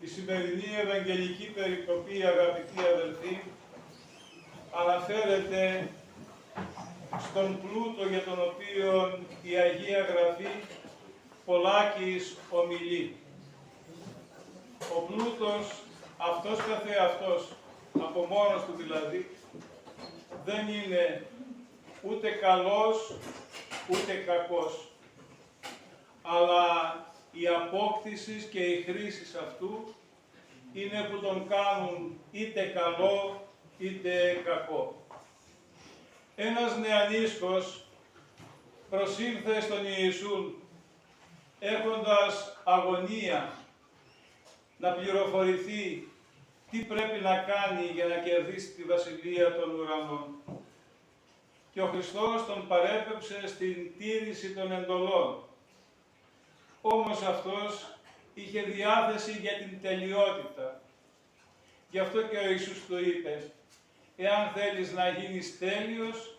Η σημερινή Ευαγγελική περικοπή, αγαπητοί αδελφοί, αναφέρεται στον πλούτο για τον οποίο η Αγία Γραφή πολλάκις ομιλεί. Ο πλούτος αυτός καθεαυτός, από μόνος του δηλαδή, δεν είναι ούτε καλός ούτε κακός, αλλά η απόκτηση και η χρήση αυτού είναι που τον κάνουν είτε καλό είτε κακό. Ένας νεανίσκος προσήλθε στον Ιησούν έχοντας αγωνία να πληροφορηθεί τι πρέπει να κάνει για να κερδίσει τη Βασιλεία των Ουρανών. Και ο Χριστός τον παρέπεψε στην τήρηση των εντολών. Όμως αυτός είχε διάθεση για την τελειότητα. Γι' αυτό και ο Ιησούς του είπε, εάν θέλεις να γίνεις τέλειος,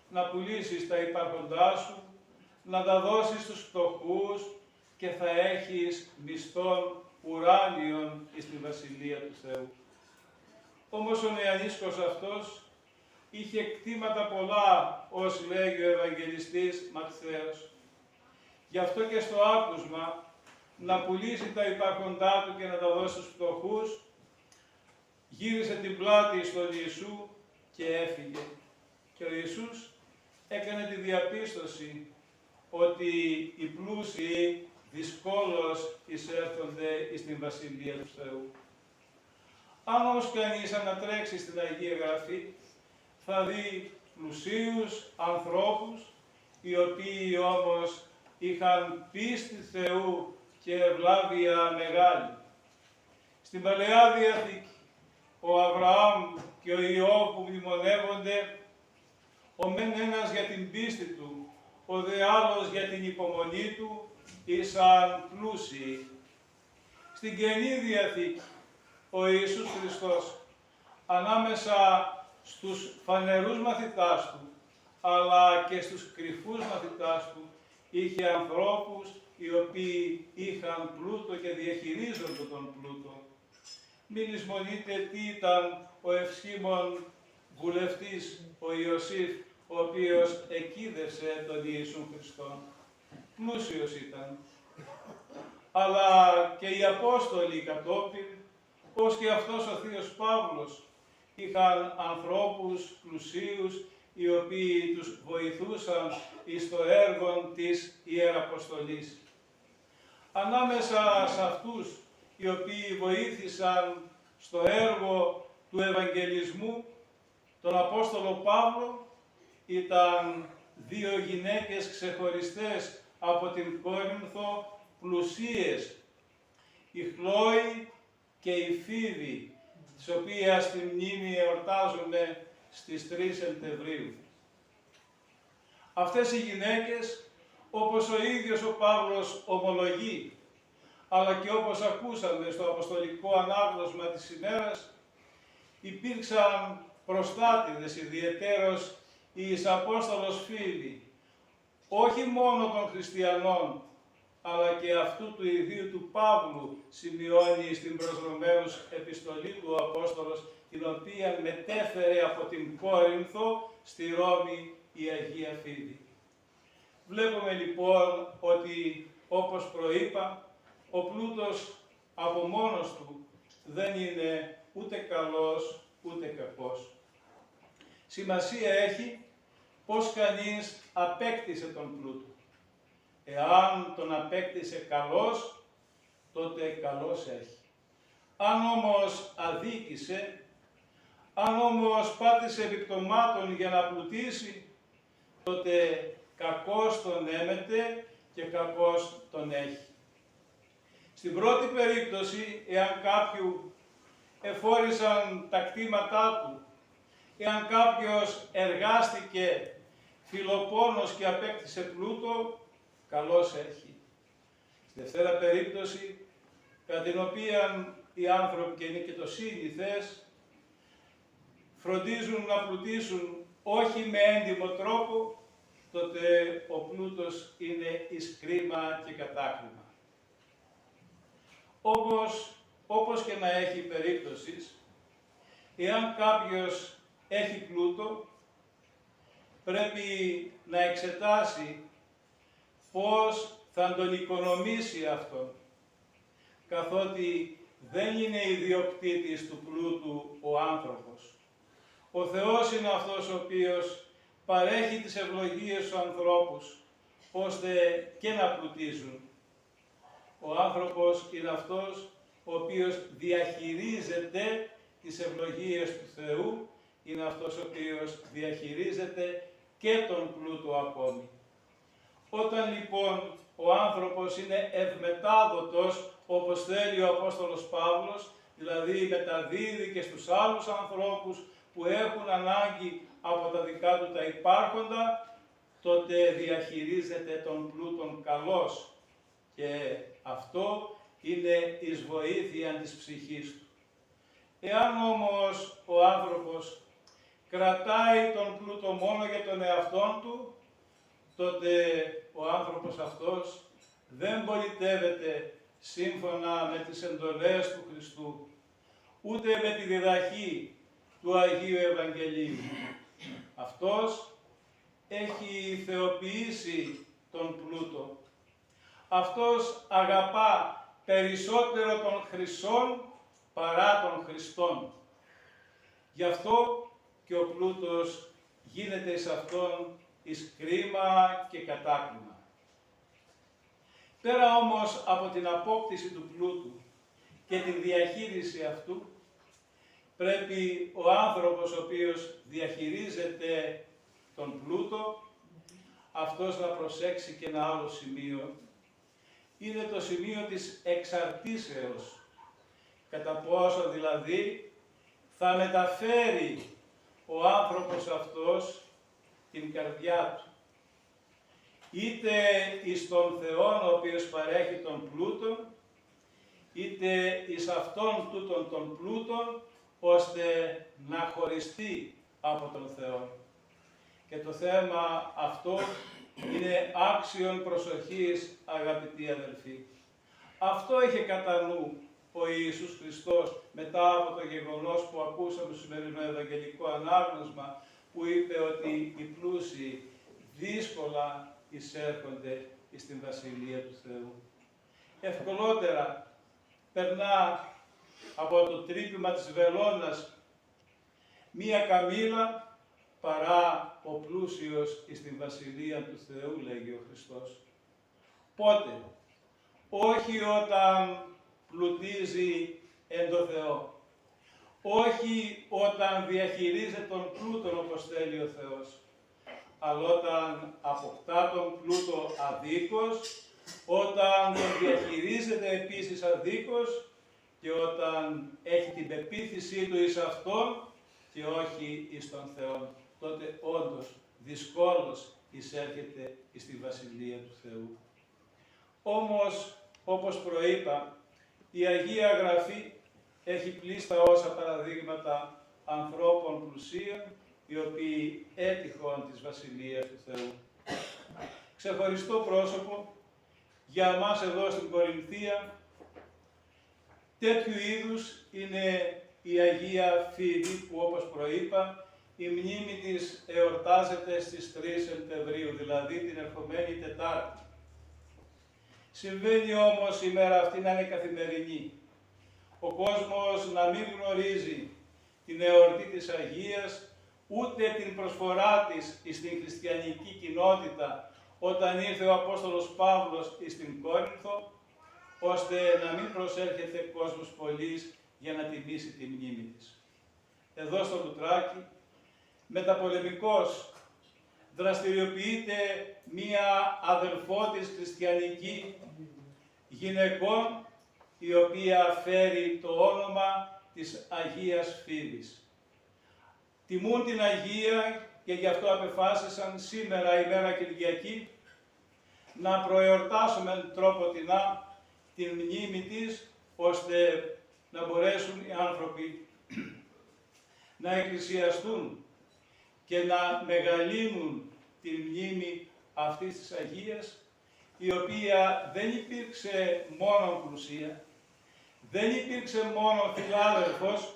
να πουλήσεις τα υπάρχοντά σου, να τα δώσεις στους φτωχούς και θα έχεις μισθόν ουράνιον εις τη Βασιλεία του Θεού. Όμως ο νεανίσκος αυτός είχε κτήματα πολλά, ως λέγει ο Ευαγγελιστής Ματθαίος. Γι' αυτό και στο άκουσμα να πουλήσει τα υπάρχοντά του και να τα δώσει στους φτωχούς, γύρισε την πλάτη στον Ιησού και έφυγε. Και ο Ιησούς έκανε τη διαπίστωση ότι οι πλούσιοι δυσκόλως εισέρχονται στην Βασιλεία του Θεού. Αν όμως κανείς ανατρέξει στην Αγία Γραφή, θα δει πλουσίους ανθρώπους, οι οποίοι όμως είχαν πίστη Θεού και ευλάβεια μεγάλη. Στην Παλαιά Διαθήκη, ο Αβραάμ και ο Ιώβ που μνημονεύονται, ο μεν ένας για την πίστη του, ο δε άλλος για την υπομονή του, ήσαν πλούσιοι. Στην Καινή Διαθήκη, ο Ιησούς Χριστός, ανάμεσα στους φανερούς μαθητάς του, αλλά και στους κρυφούς μαθητάς του, είχε ανθρώπους οι οποίοι είχαν πλούτο και διαχειρίζονται τον πλούτο. Μην λησμονείτε τι ήταν ο ευσχήμων βουλευτής, ο Ιωσήφ, ο οποίος εκείδευσε τον Ιησού Χριστό. Πλούσιος ήταν. Αλλά και οι Απόστολοι κατόπιν, ως και αυτός ο Θείος Παύλος, είχαν ανθρώπους πλουσίους, οι οποίοι τους βοηθούσαν εις το έργο της Ιεραποστολής. Ανάμεσα σε αυτούς οι οποίοι βοήθησαν στο έργο του Ευαγγελισμού, τον Απόστολο Παύλο, ήταν δύο γυναίκες ξεχωριστές από την Κόρινθο, πλουσίες, η Χλόη και η Φίβη, τις οποίες τη μνήμη εορτάζουμε στις 3 Σεπτεμβρίου. Αυτές οι γυναίκες, όπως ο ίδιος ο Παύλος ομολογεί, αλλά και όπως ακούσαμε στο Αποστολικό Ανάγνωσμα της ημέρας, υπήρξαν προστάτηδες ιδιαιτέρως εις Απόστολος Φίβη, όχι μόνο των χριστιανών, αλλά και αυτού του ιδίου του Παύλου, σημειώνει στην προς Ρωμαίους επιστολή του ο Απόστολος, την οποία μετέφερε από την Κόρινθο στη Ρώμη η Αγία Φίβη. Βλέπουμε λοιπόν ότι, όπως προείπα, ο πλούτος από μόνος του δεν είναι ούτε καλός ούτε κακός. Σημασία έχει πώς κανείς απέκτησε τον πλούτο. Εάν τον απέκτησε καλός, τότε καλός έχει. Αν όμως αδίκησε, αν όμως πάτησε επιπτωμάτων για να πλουτίσει, τότε κακός τον έμεται και κακός τον έχει. Στην πρώτη περίπτωση, εάν κάποιου εφόρησαν τα κτήματά του, εάν κάποιος εργάστηκε φιλοπόνος και απέκτησε πλούτο, καλώς έχει. Στη δεύτερη περίπτωση, κατά την οποία οι άνθρωποι, και είναι και το σύνηθες, φροντίζουν να πλουτίσουν όχι με έντιμο τρόπο, τότε ο πλούτος είναι εις κρίμα και κατάκριμα. Όπως όπως και να έχει περίπτωση, εάν κάποιος έχει πλούτο, πρέπει να εξετάσει πώς θα τον οικονομήσει αυτόν, καθότι δεν είναι ιδιοκτήτης του πλούτου ο άνθρωπος. Ο Θεός είναι αυτός ο οποίος παρέχει τις ευλογίες στους ανθρώπους, ώστε και να πλουτίζουν. Ο άνθρωπος είναι αυτός ο οποίος διαχειρίζεται τις ευλογίες του Θεού, είναι αυτός ο οποίος διαχειρίζεται και τον πλούτο ακόμη. Όταν λοιπόν ο άνθρωπος είναι ευμετάδοτος, όπως θέλει ο Απόστολος Παύλος, δηλαδή μεταδίδει και στους άλλους ανθρώπους που έχουν ανάγκη από τα δικά του τα υπάρχοντα, τότε διαχειρίζεται τον πλούτον καλώς και αυτό είναι εις βοήθεια της ψυχής του. Εάν όμως ο άνθρωπος κρατάει τον πλούτο μόνο για τον εαυτόν του, τότε ο άνθρωπος αυτός δεν πολιτεύεται σύμφωνα με τις εντολές του Χριστού, ούτε με τη διδαχή του Αγίου Ευαγγελίου. Αυτός έχει θεοποιήσει τον πλούτο. Αυτός αγαπά περισσότερο τον χρυσόν παρά τον Χριστόν. Γι' αυτό και ο πλούτος γίνεται εις αυτόν εις κρίμα και κατάκριμα. Πέρα όμως από την απόκτηση του πλούτου και τη διαχείριση αυτού, πρέπει ο άνθρωπος ο οποίος διαχειρίζεται τον πλούτο, αυτός να προσέξει και ένα άλλο σημείο. Είναι το σημείο της εξαρτήσεως. Κατά πόσο δηλαδή θα μεταφέρει ο άνθρωπος αυτός την καρδιά του, είτε εις τον Θεόν ο οποίος παρέχει τον πλούτο, είτε εις αυτόν τούτον τον πλούτον, ώστε να χωριστεί από τον Θεό. Και το θέμα αυτό είναι άξιον προσοχής, αγαπητοί αδελφοί. Αυτό είχε κατά νου ο Ιησούς Χριστός μετά από το γεγονός που ακούσαμε στο σημερινό Ευαγγελικό Ανάγνωσμα, που είπε ότι οι πλούσιοι δύσκολα εισέρχονται στην Βασιλεία του Θεού. Ευκολότερα περνά από το τρύπημα της βελόνας μία καμήλα παρά ο πλούσιος στην Βασιλεία του Θεού, λέγει ο Χριστός. Πότε? Όχι όταν πλουτίζει εν το Θεό. Όχι όταν διαχειρίζεται τον πλούτον όπως θέλει ο Θεός. Αλλά όταν αποκτά τον πλούτο αδίκως, όταν τον διαχειρίζεται επίσης αδίκως και όταν έχει την πεποίθησή του εις αυτόν και όχι εις τον Θεό, τότε όντως δυσκόλως εισέρχεται στη Βασιλεία του Θεού. Όμως, όπως προείπα, η Αγία Γραφή έχει πλήστα όσα παραδείγματα ανθρώπων πλουσίων, οι οποίοι έτυχον της Βασιλείας του Θεού. Ξεχωριστό πρόσωπο για μας εδώ στην Κορινθία, τέτοιου είδους είναι η Αγία Φοίβη, που όπως προείπα, η μνήμη της εορτάζεται στις 3 Σεπτεμβρίου, δηλαδή την ερχομένη Τετάρτη. Συμβαίνει όμως η μέρα αυτή να είναι καθημερινή. Ο κόσμος να μην γνωρίζει την εορτή της Αγίας, ούτε την προσφορά της στην χριστιανική κοινότητα, όταν ήρθε ο Απόστολος Παύλος στην Κόρινθο, ώστε να μην προσέρχεται κόσμος πολλής για να τιμήσει τη μνήμη της. Εδώ στο Λουτράκι, μεταπολεμικός, δραστηριοποιείται μία αδελφότης χριστιανική γυναικών, η οποία φέρει το όνομα της Αγίας Φοίβης. Τιμούν την Αγία και γι' αυτό απεφάσισαν σήμερα, ημέρα Κυριακή, να προεορτάσουμε τρόποτινά την μνήμη της, ώστε να μπορέσουν οι άνθρωποι να εκκλησιαστούν και να μεγαλύνουν τη μνήμη αυτής της Αγίας, η οποία δεν υπήρξε μόνο πλουσία, δεν υπήρξε μόνο φιλάδελφος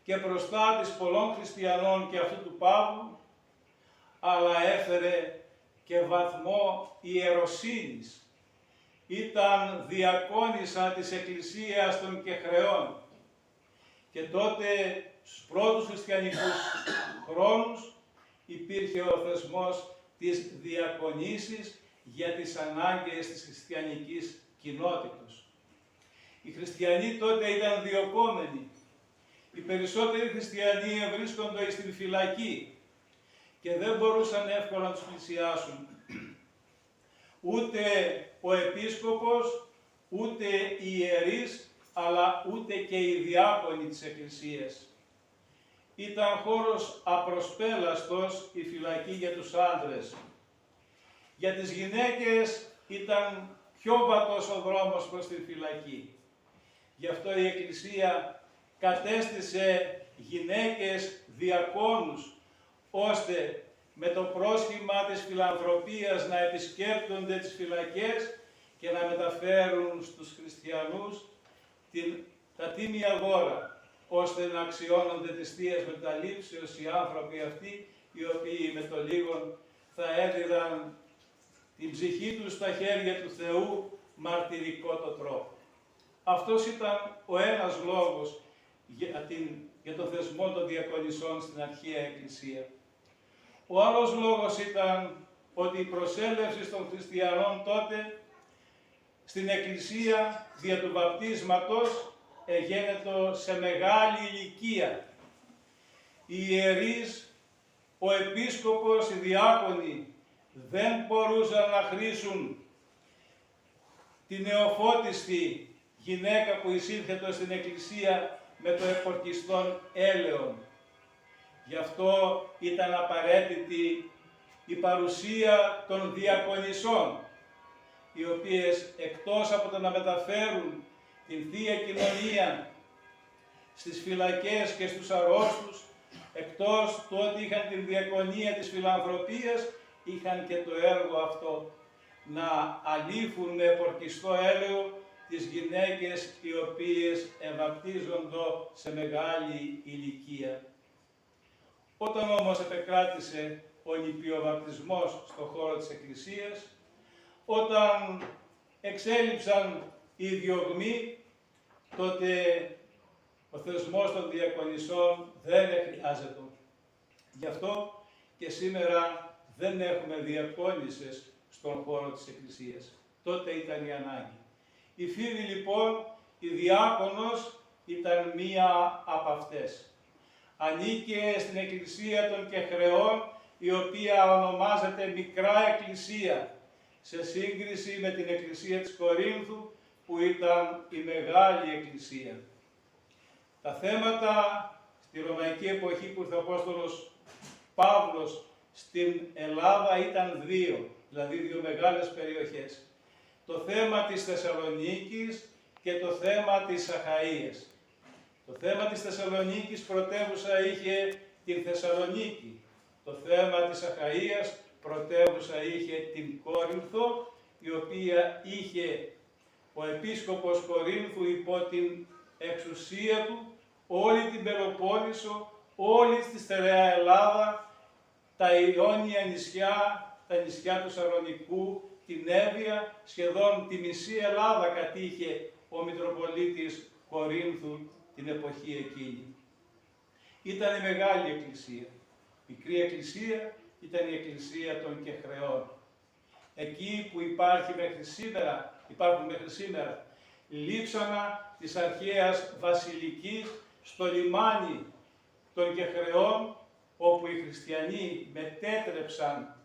και προστάτης πολλών χριστιανών και αυτού του Παύλου, αλλά έφερε και βαθμό ιεροσύνης. Ήταν διακόνισσα της Εκκλησίας των Κεχρεών και τότε στους πρώτους χριστιανικούς χρόνους υπήρχε ο θεσμός της διακονήσης για τις ανάγκες της χριστιανικής κοινότητας. Οι χριστιανοί τότε ήταν διωκόμενοι. Οι περισσότεροι χριστιανοί βρίσκονται στην φυλακή και δεν μπορούσαν εύκολα να τους πλησιάσουν. Ούτε ο επίσκοπος, ούτε οι ιερείς, αλλά ούτε και οι διάκονοι της Εκκλησίας. Ήταν χώρος απροσπέλαστος η φυλακή για τους άντρες. Για τις γυναίκες ήταν πιο βατός ο δρόμος προς τη φυλακή. Γι' αυτό η Εκκλησία κατέστησε γυναίκες διακόνους, ώστε με το πρόσχημα της φιλανθρωπίας να επισκέπτονται τις φυλακές και να μεταφέρουν στους χριστιανούς τα τίμια δώρα, ώστε να αξιώνονται της Θείας Μεταλήψεως οι άνθρωποι αυτοί, οι οποίοι με το λίγον θα έδιδαν την ψυχή τους στα χέρια του Θεού μαρτυρικό το τρόπο. Αυτός ήταν ο ένας λόγος για τον θεσμό των διακονισσών στην αρχαία Εκκλησία. Ο άλλος λόγος ήταν ότι η προσέλευση των χριστιανών τότε στην Εκκλησία δια του βαπτίσματος εγένετο σε μεγάλη ηλικία. Οι ιερείς, ο επίσκοπος, οι διάκονοι δεν μπορούσαν να χρήσουν την νεοφώτιστη γυναίκα που εισήλθε στην Εκκλησία με το επορκιστόν έλεον. Γι' αυτό ήταν απαραίτητη η παρουσία των διακονισσών, οι οποίες εκτός από το να μεταφέρουν την Θεία Κοινωνία στις φυλακές και στους αρρώστους, εκτός του ότι είχαν την διακονία της φιλανθρωπίας, είχαν και το έργο αυτό να αλήφουν με επορκιστό έλαιο τις γυναίκες οι οποίες ευαπτίζονται σε μεγάλη ηλικία. Όταν όμως επεκράτησε ο νηπιοβαπτισμός στον χώρο της Εκκλησίας, όταν εξέλιψαν οι διωγμοί, τότε ο θεσμός των διακονισσών δεν χρειάζεται. Γι' αυτό και σήμερα δεν έχουμε διακόνισσες στον χώρο της Εκκλησίας. Τότε ήταν η ανάγκη. Η Φίβη λοιπόν, η διάκονος, ήταν μία από αυτές. Ανήκε στην Εκκλησία των Κεχρεών, η οποία ονομάζεται Μικρά Εκκλησία, σε σύγκριση με την Εκκλησία της Κορίνθου, που ήταν η Μεγάλη Εκκλησία. Τα θέματα στη Ρωμαϊκή εποχή που ήρθε ο Απόστολος Παύλος στην Ελλάδα ήταν δύο, δηλαδή δύο μεγάλες περιοχές. Το θέμα της Θεσσαλονίκης και το θέμα της Αχαΐας. Το θέμα της Θεσσαλονίκης πρωτεύουσα είχε την Θεσσαλονίκη. Το θέμα της Αχαΐας πρωτεύουσα είχε την Κόρινθο, η οποία είχε ο επίσκοπος Κορίνθου υπό την εξουσία του όλη την Πελοπόννησο, όλη τη στερεά Ελλάδα, τα Ιόνια νησιά, τα νησιά του Σαρονικού, την Εύβοια, σχεδόν τη μισή Ελλάδα κατήχε ο Μητροπολίτης Κορίνθου την εποχή εκείνη. Ήταν η Μεγάλη Εκκλησία. Η Μικρή Εκκλησία ήταν η Εκκλησία των Κεχρεών. Εκεί που υπάρχουν μέχρι σήμερα λείψανα της αρχαίας βασιλικής στο λιμάνι των Κεχρεών, όπου οι χριστιανοί μετέτρεψαν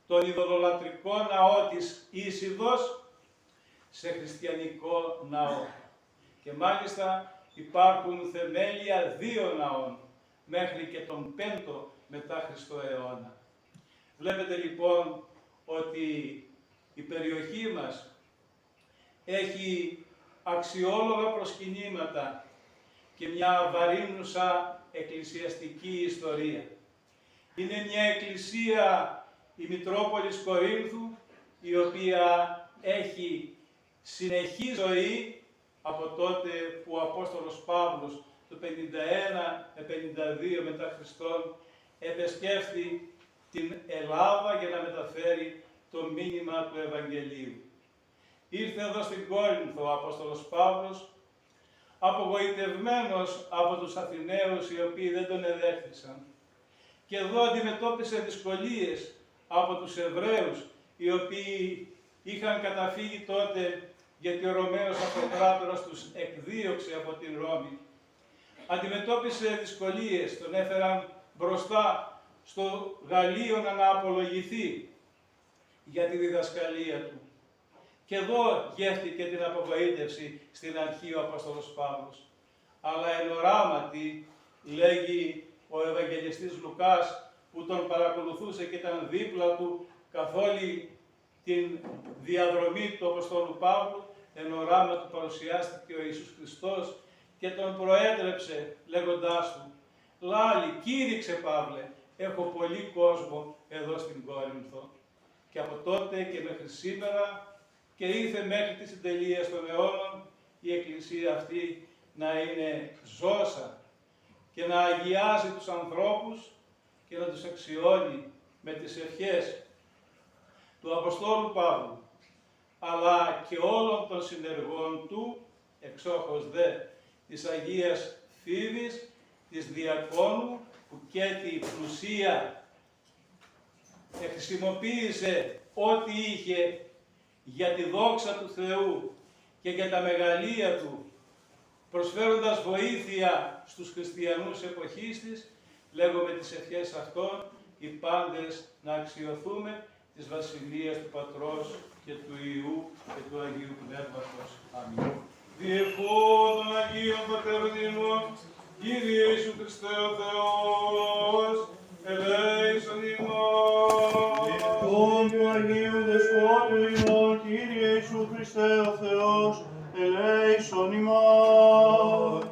τον ειδωλολατρικό ναό της Ίσιδος σε χριστιανικό ναό. Και μάλιστα υπάρχουν θεμέλια δύο ναών μέχρι και τον 5ο μετά Χριστό αιώνα. Βλέπετε λοιπόν ότι η περιοχή μας έχει αξιόλογα προσκυνήματα και μια βαρύνουσα εκκλησιαστική ιστορία. Είναι μια εκκλησία, η Μητρόπολης Κορίνθου, η οποία έχει συνεχή ζωή από τότε που ο Απόστολος Παύλος το 51-52 μετά Χριστόν επεσκέφθη την Ελλάδα για να μεταφέρει το μήνυμα του Ευαγγελίου. Ήρθε εδώ στην Κόρινθο ο Απόστολος Παύλος, απογοητευμένος από τους Αθηναίους οι οποίοι δεν τον εδέχθησαν. Και εδώ αντιμετώπισε δυσκολίες από τους Εβραίους, οι οποίοι είχαν καταφύγει τότε γιατί ο Ρωμαίος Αυτοκράτορας τους εκδίωξε από την Ρώμη. Αντιμετώπισε δυσκολίες, τον έφεραν μπροστά στο Γαλλίον να απολογηθεί για τη διδασκαλία του. Και εδώ γεύτηκε την απογοήτευση στην αρχή ο Απόστολος Παύλος. Αλλά εν οράματι, λέγει ο Ευαγγελιστής Λουκάς, που τον παρακολουθούσε και ήταν δίπλα του καθ' όλη την διαδρομή του Αποστόλου Παύλου, εν οράματι παρουσιάστηκε ο Ιησούς Χριστός και τον προέτρεψε λέγοντάς του: «Λάλη, κήρυξε Παύλε, έχω πολύ κόσμο εδώ στην Κόρινθο». Και από τότε και μέχρι σήμερα και ήρθε μέχρι τη συντελεία των αιώνων η Εκκλησία αυτή να είναι ζώσα και να αγιάζει τους ανθρώπους και να τους αξιώνει με τις ευχές του Αποστόλου Παύλου, αλλά και όλων των συνεργών του, εξόχως δε της Αγίας Φίβης, της Διακόνου, που και τη πλουσία χρησιμοποίησε ό,τι είχε για τη δόξα του Θεού και για τα μεγαλεία του, προσφέροντας βοήθεια στους χριστιανούς εποχής της, λέγω με τις ευχές αυτών, οι πάντες να αξιωθούμε της Βασιλείας του Πατρός και του Υιού και του Αγίου Πνεύματος. Αμήν. Διευχών των Αγίων Πατέρων ημών, Κύριε Ιησού Χριστέ ο Θεός, ελέησον ημών. Διευχών του Αγίου Δεσπότου ημών, Κύριε Ιησού Χριστέ ο Θεός, ελέησον ημών.